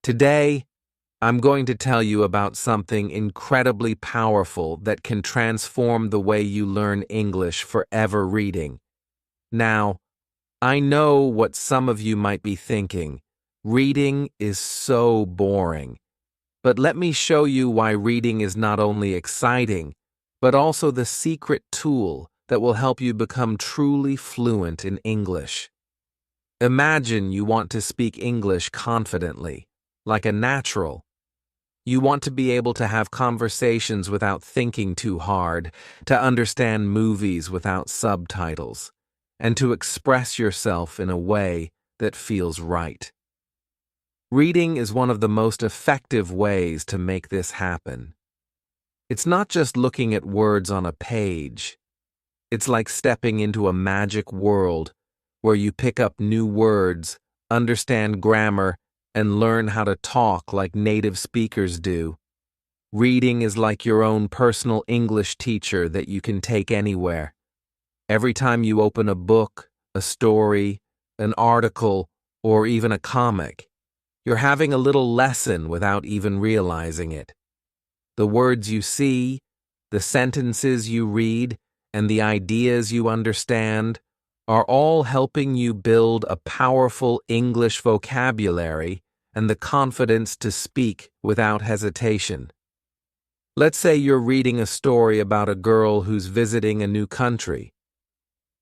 Today, I'm going to tell you about something incredibly powerful that can transform the way you learn English forever reading. Now, I know what some of you might be thinking. Reading is so boring. But let me show you why reading is not only exciting, but also the secret tool that will help you become truly fluent in English. Imagine you want to speak English confidently, like a natural. You want to be able to have conversations without thinking too hard, to understand movies without subtitles, and to express yourself in a way that feels right. Reading is one of the most effective ways to make this happen. It's not just looking at words on a page. It's like stepping into a magic world where you pick up new words, understand grammar, and learn how to talk like native speakers do. Reading is like your own personal English teacher that you can take anywhere. Every time you open a book, a story, an article, or even a comic, you're having a little lesson without even realizing it. The words you see, the sentences you read, and the ideas you understand are all helping you build a powerful English vocabulary and the confidence to speak without hesitation. Let's say you're reading a story about a girl who's visiting a new country.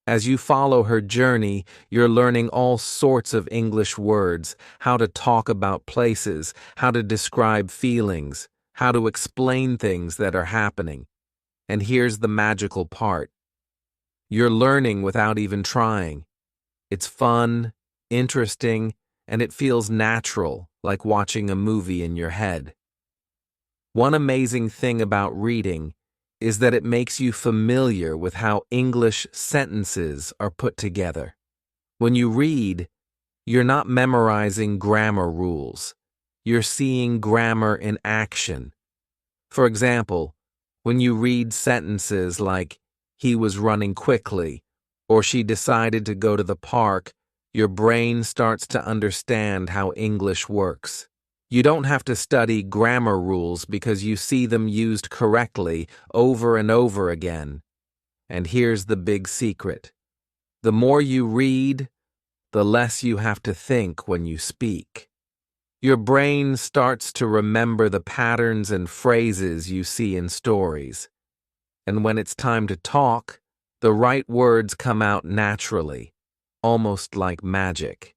As you follow her journey, you're learning all sorts of English words, how to talk about places, how to describe feelings, how to explain things that are happening. And here's the magical part. You're learning without even trying. It's fun, interesting, and it feels natural, like watching a movie in your head. One amazing thing about reading is that it makes you familiar with how English sentences are put together. When you read, you're not memorizing grammar rules. You're seeing grammar in action. For example, when you read sentences like, "He was running quickly," or "She decided to go to the park," your brain starts to understand how English works. You don't have to study grammar rules because you see them used correctly over and over again. And here's the big secret. The more you read, the less you have to think when you speak. Your brain starts to remember the patterns and phrases you see in stories. And when it's time to talk, the right words come out naturally, almost like magic.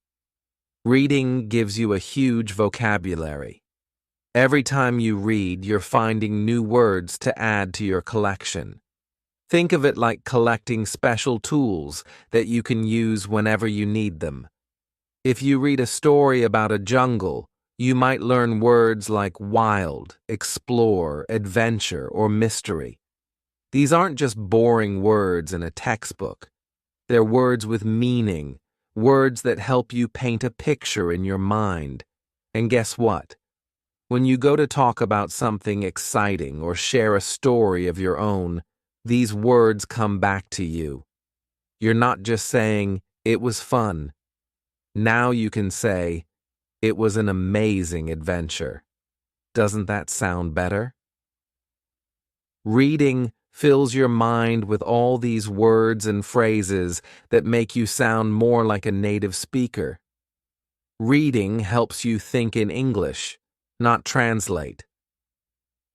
Reading gives you a huge vocabulary. Every time you read, you're finding new words to add to your collection. Think of it like collecting special tools that you can use whenever you need them. If you read a story about a jungle, you might learn words like wild, explore, adventure, or mystery. These aren't just boring words in a textbook. They're words with meaning, words that help you paint a picture in your mind. And guess what? When you go to talk about something exciting or share a story of your own, these words come back to you. You're not just saying, "It was fun." Now you can say, "It was an amazing adventure." Doesn't that sound better? Reading fills your mind with all these words and phrases that make you sound more like a native speaker. Reading helps you think in English, not translate.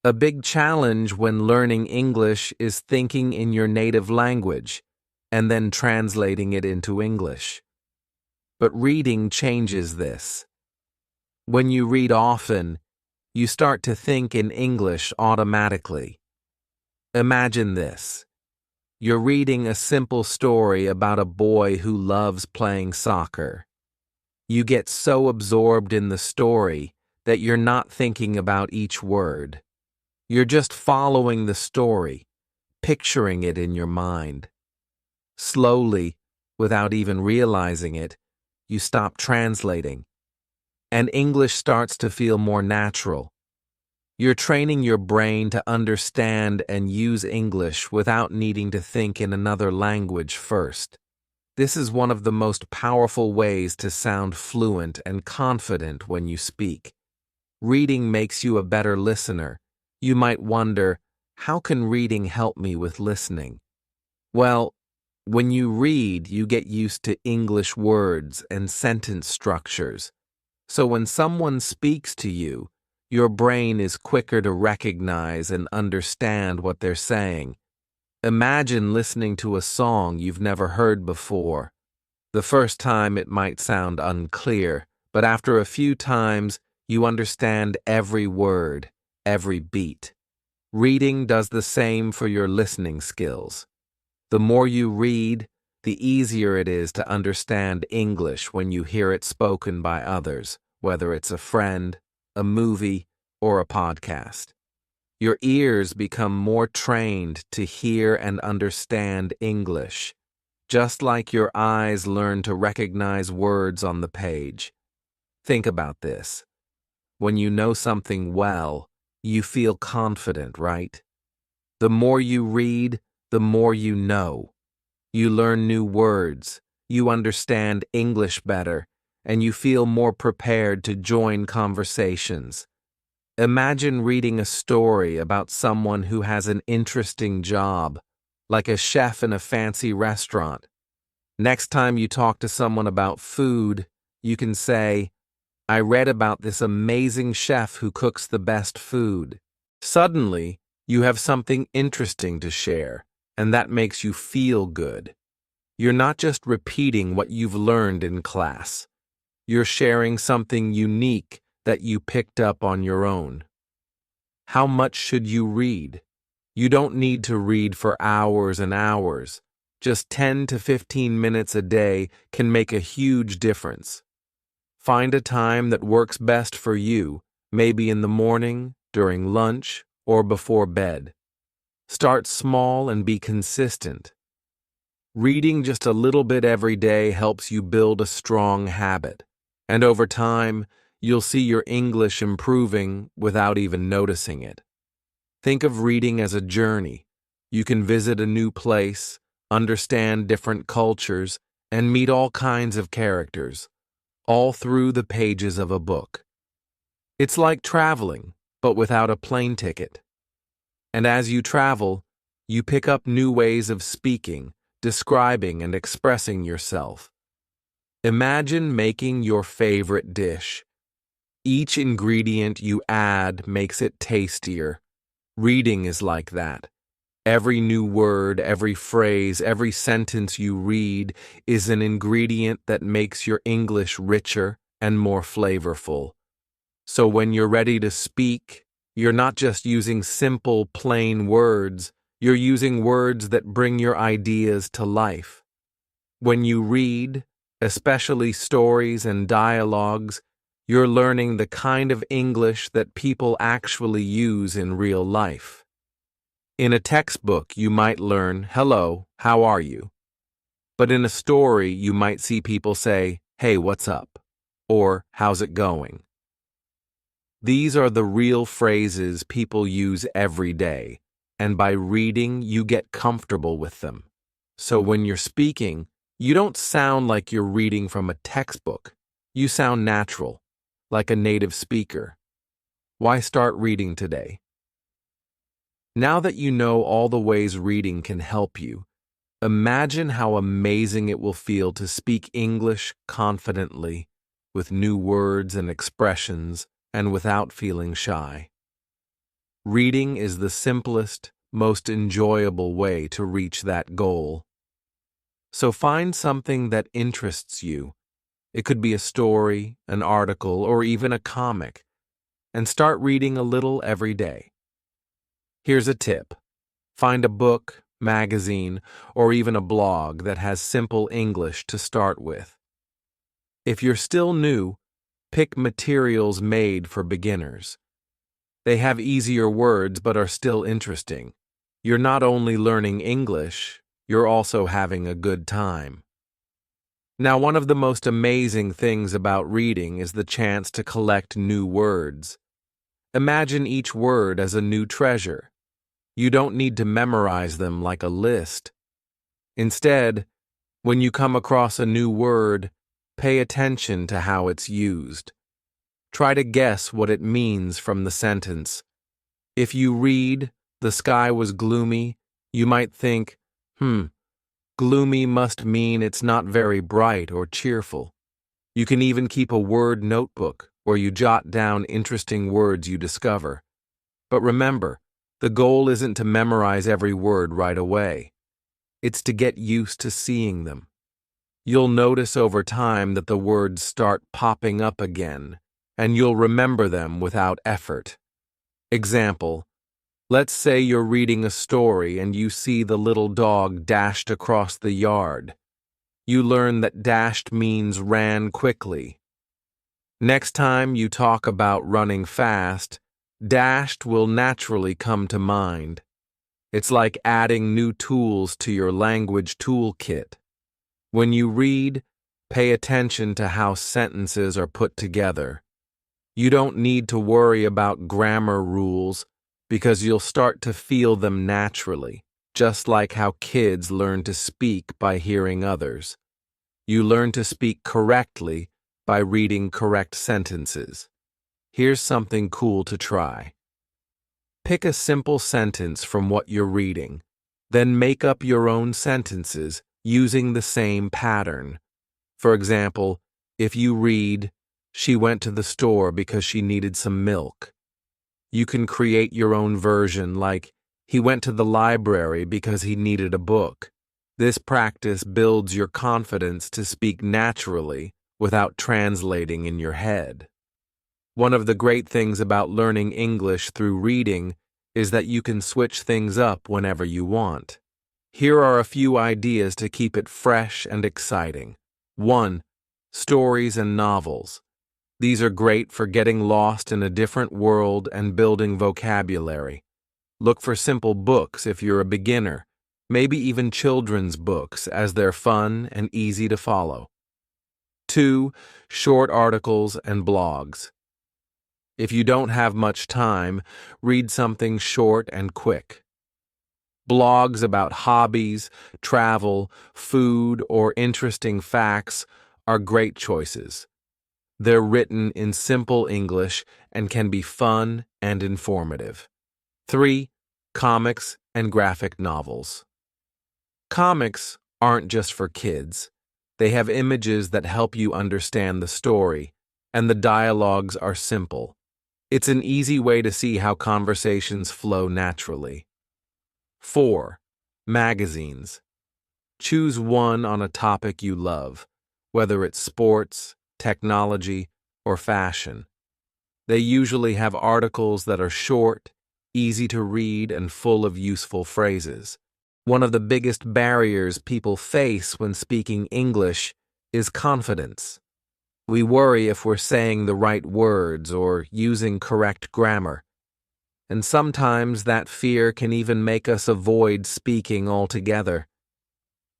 A big challenge when learning English is thinking in your native language and then translating it into English. But reading changes this. When you read often, you start to think in English automatically. Imagine this. You're reading a simple story about a boy who loves playing soccer. You get so absorbed in the story that you're not thinking about each word. You're just following the story, picturing it in your mind. Slowly, without even realizing it, you stop translating, and English starts to feel more natural. You're training your brain to understand and use English without needing to think in another language first. This is one of the most powerful ways to sound fluent and confident when you speak. reading makes you a better listener. You might wonder, how can reading help me with listening? Well, when you read, you get used to English words and sentence structures. So when someone speaks to you, your brain is quicker to recognize and understand what they're saying. Imagine listening to a song you've never heard before. The first time it might sound unclear, but after a few times, you understand every word, every beat. Reading does the same for your listening skills. The more you read, the easier it is to understand English when you hear it spoken by others, whether it's a friend, a movie, or a podcast. Your ears become more trained to hear and understand English, just like your eyes learn to recognize words on the page. Think about this. When you know something well, you feel confident, right? The more you read, the more you know. You learn new words, you understand English better, and you feel more prepared to join conversations. Imagine reading a story about someone who has an interesting job, like a chef in a fancy restaurant. Next time you talk to someone about food, you can say, "I read about this amazing chef who cooks the best food." Suddenly, you have something interesting to share, and that makes you feel good. You're not just repeating what you've learned in class. You're sharing something unique that you picked up on your own. How much should you read? You don't need to read for hours and hours. Just 10 to 15 minutes a day can make a huge difference. Find a time that works best for you, maybe in the morning, during lunch, or before bed. Start small and be consistent. Reading just a little bit every day helps you build a strong habit, and over time, you'll see your English improving without even noticing it. Think of reading as a journey. You can visit a new place, understand different cultures, and meet all kinds of characters, all through the pages of a book. It's like traveling, but without a plane ticket. And as you travel, you pick up new ways of speaking, describing, and expressing yourself. Imagine making your favorite dish. Each ingredient you add makes it tastier. Reading is like that. Every new word, every phrase, every sentence you read is an ingredient that makes your English richer and more flavorful. So when you're ready to speak, you're not just using simple, plain words, you're using words that bring your ideas to life. When you read, especially stories and dialogues, you're learning the kind of English that people actually use in real life. In a textbook, you might learn, "Hello, how are you?" But in a story, you might see people say, "Hey, what's up?" or "How's it going?" These are the real phrases people use every day, and by reading, you get comfortable with them. So when you're speaking, you don't sound like you're reading from a textbook. You sound natural, like a native speaker. Why start reading today? Now that you know all the ways reading can help you, imagine how amazing it will feel to speak English confidently, with new words and expressions, and without feeling shy. Reading is the simplest, most enjoyable way to reach that goal. So find something that interests you. It could be a story, an article, or even a comic, and start reading a little every day. Here's a tip. Find a book, magazine, or even a blog that has simple English to start with. If you're still new, pick materials made for beginners. They have easier words but are still interesting. You're not only learning English, you're also having a good time. Now, one of the most amazing things about reading is the chance to collect new words. Imagine each word as a new treasure. You don't need to memorize them like a list. Instead, when you come across a new word, pay attention to how it's used. Try to guess what it means from the sentence. If you read, "The sky was gloomy," you might think, gloomy must mean it's not very bright or cheerful. You can even keep a word notebook where you jot down interesting words you discover. But remember, the goal isn't to memorize every word right away. It's to get used to seeing them. You'll notice over time that the words start popping up again, and you'll remember them without effort. Example, let's say you're reading a story and you see the little dog dashed across the yard. You learn that dashed means ran quickly. Next time you talk about running fast, dashed will naturally come to mind. It's like adding new tools to your language toolkit. When you read, pay attention to how sentences are put together. You don't need to worry about grammar rules because you'll start to feel them naturally, just like how kids learn to speak by hearing others. You learn to speak correctly by reading correct sentences. Here's something cool to try. Pick a simple sentence from what you're reading, then make up your own sentences using the same pattern. For example, if you read, "She went to the store because she needed some milk," you can create your own version like, "He went to the library because he needed a book." This practice builds your confidence to speak naturally without translating in your head. One of the great things about learning English through reading is that you can switch things up whenever you want. Here are a few ideas to keep it fresh and exciting. 1. Stories and novels. These are great for getting lost in a different world and building vocabulary. Look for simple books if you're a beginner, maybe even children's books, as they're fun and easy to follow. 2. Short articles and blogs. If you don't have much time, read something short and quick. Blogs about hobbies, travel, food, or interesting facts are great choices. They're written in simple English and can be fun and informative. 3. Comics and graphic novels. Comics aren't just for kids. They have images that help you understand the story, and the dialogues are simple. It's an easy way to see how conversations flow naturally. 4. Magazines. Choose one on a topic you love, whether it's sports, technology, or fashion. They usually have articles that are short, easy to read, and full of useful phrases. One of the biggest barriers people face when speaking English is confidence. We worry if we're saying the right words or using correct grammar. And sometimes that fear can even make us avoid speaking altogether.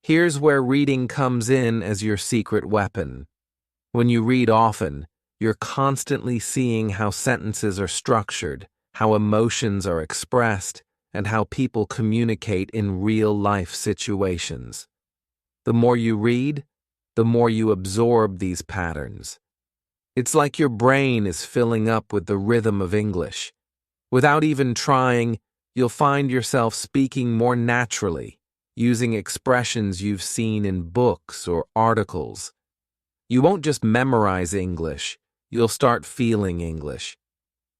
Here's where reading comes in as your secret weapon. When you read often, you're constantly seeing how sentences are structured, how emotions are expressed, and how people communicate in real-life situations. The more you read, the more you absorb these patterns. It's like your brain is filling up with the rhythm of English. Without even trying, you'll find yourself speaking more naturally, using expressions you've seen in books or articles. You won't just memorize English, you'll start feeling English.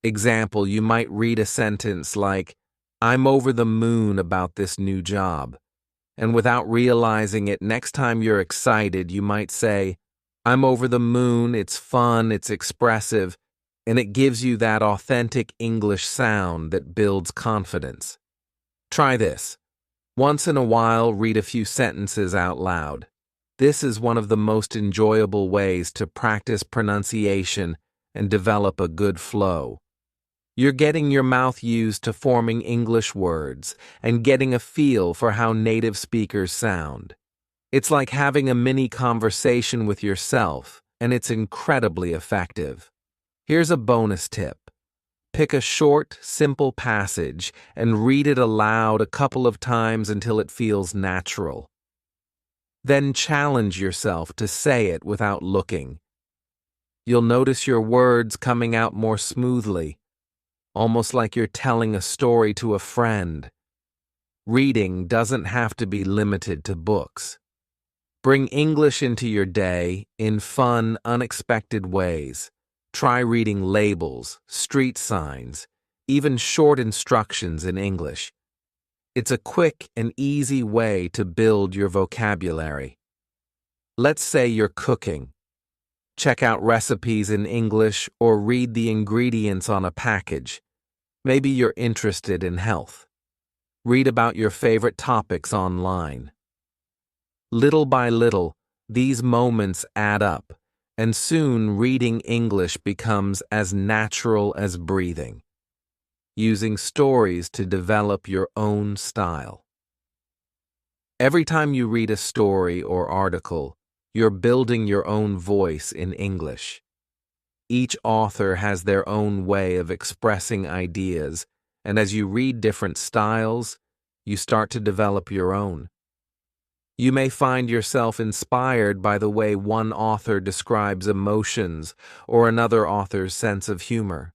Example, you might read a sentence like, "I'm over the moon about this new job." And without realizing it, next time you're excited, you might say, "I'm over the moon, it's fun, it's expressive," and it gives you that authentic English sound that builds confidence. Try this. Once in a while, read a few sentences out loud. This is one of the most enjoyable ways to practice pronunciation and develop a good flow. You're getting your mouth used to forming English words and getting a feel for how native speakers sound. It's like having a mini conversation with yourself, and it's incredibly effective. Here's a bonus tip. Pick a short, simple passage and read it aloud a couple of times until it feels natural. Then challenge yourself to say it without looking. You'll notice your words coming out more smoothly, almost like you're telling a story to a friend. Reading doesn't have to be limited to books. Bring English into your day in fun, unexpected ways. Try reading labels, street signs, even short instructions in English. It's a quick and easy way to build your vocabulary. Let's say you're cooking. Check out recipes in English or read the ingredients on a package. Maybe you're interested in health. Read about your favorite topics online. Little by little, these moments add up, and soon reading English becomes as natural as breathing, using stories to develop your own style. Every time you read a story or article, you're building your own voice in English. Each author has their own way of expressing ideas, and as you read different styles, you start to develop your own. You may find yourself inspired by the way one author describes emotions or another author's sense of humor.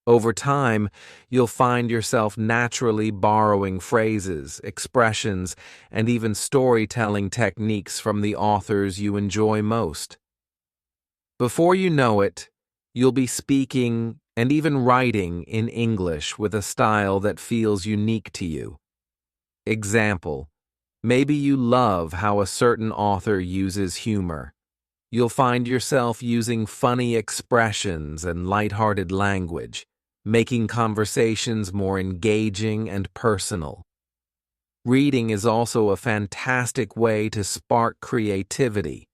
Over time, you'll find yourself naturally borrowing phrases, expressions, and even storytelling techniques from the authors you enjoy most. Before you know it, you'll be speaking and even writing in English with a style that feels unique to you. Example: maybe you love how a certain author uses humor. You'll find yourself using funny expressions and lighthearted language, making conversations more engaging and personal. Reading is also a fantastic way to spark creativity.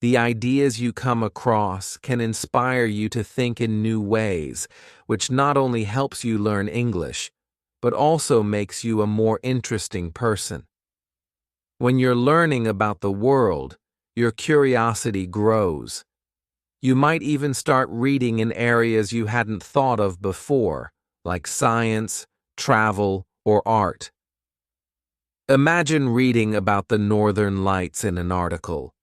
The ideas you come across can inspire you to think in new ways, which not only helps you learn English, but also makes you a more interesting person. When you're learning about the world, your curiosity grows. You might even start reading in areas you hadn't thought of before, like science, travel, or art. Imagine reading about the Northern Lights in an article.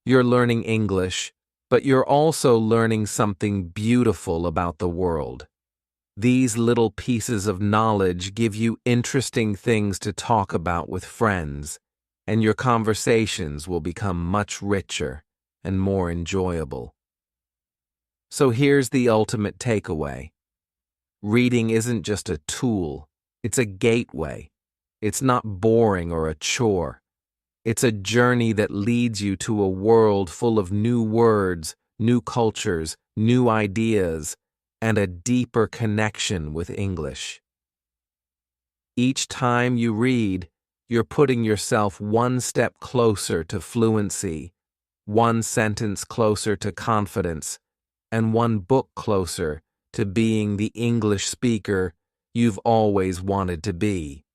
You're learning English, but you're also learning something beautiful about the world. These little pieces of knowledge give you interesting things to talk about with friends, and your conversations will become much richer and more enjoyable. So here's the ultimate takeaway. Reading isn't just a tool, it's a gateway. It's not boring or a chore. It's a journey that leads you to a world full of new words, new cultures, new ideas, and a deeper connection with English. Each time you read, you're putting yourself one step closer to fluency, one sentence closer to confidence, and one book closer to being the English speaker you've always wanted to be.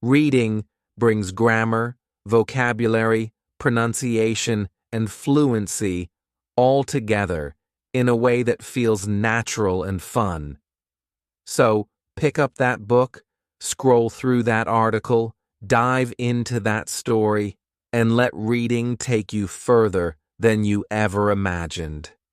Reading brings grammar, vocabulary, pronunciation, and fluency all together in a way that feels natural and fun. So, pick up that book, scroll through that article, dive into that story, and let reading take you further than you ever imagined.